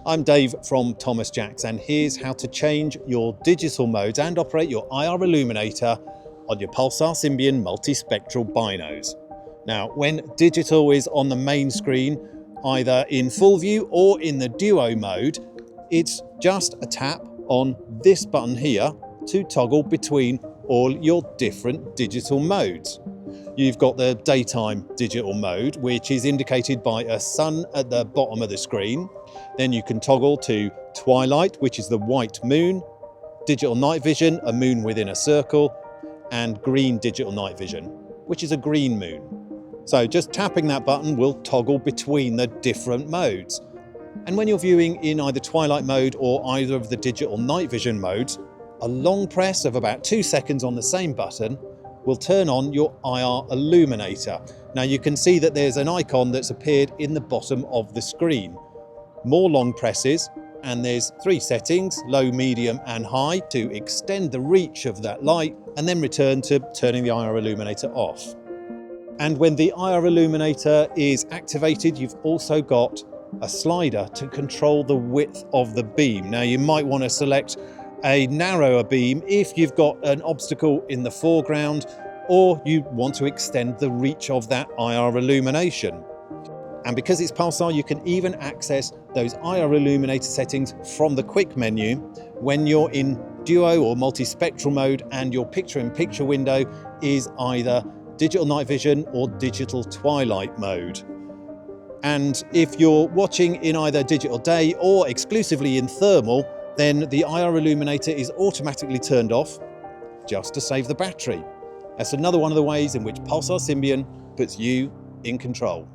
I'm Dave from Thomas Jacks, and here's how to change your digital modes and operate your IR illuminator on your Pulsar Symbion multispectral binos. Now, when digital is on the main screen, either in full view or in the duo mode, it's just a tap on this button here to toggle between all your different digital modes. You've got the daytime digital mode, which is indicated by a sun at the bottom of the screen. Then you can toggle to twilight, which is the white moon, digital night vision, a moon within a circle, and green digital night vision, which is a green moon. So just tapping that button will toggle between the different modes. And when you're viewing in either twilight mode or either of the digital night vision modes, a long press of about 2 seconds on the same button will turn on your IR illuminator. Now you can see that there's an icon that's appeared in the bottom of the screen. More long presses, and there's 3 settings, low, medium and high, to extend the reach of that light, and then return to turning the IR illuminator off. And when the IR illuminator is activated, you've also got a slider to control the width of the beam. Now you might want to select a narrower beam if you've got an obstacle in the foreground, or you want to extend the reach of that IR illumination. And because it's Pulsar, you can even access those IR illuminator settings from the quick menu when you're in duo or multispectral mode and your picture-in-picture window is either digital night vision or digital twilight mode. And if you're watching in either digital day or exclusively in thermal, then the IR illuminator is automatically turned off just to save the battery. That's another one of the ways in which Pulsar Symbion puts you in control.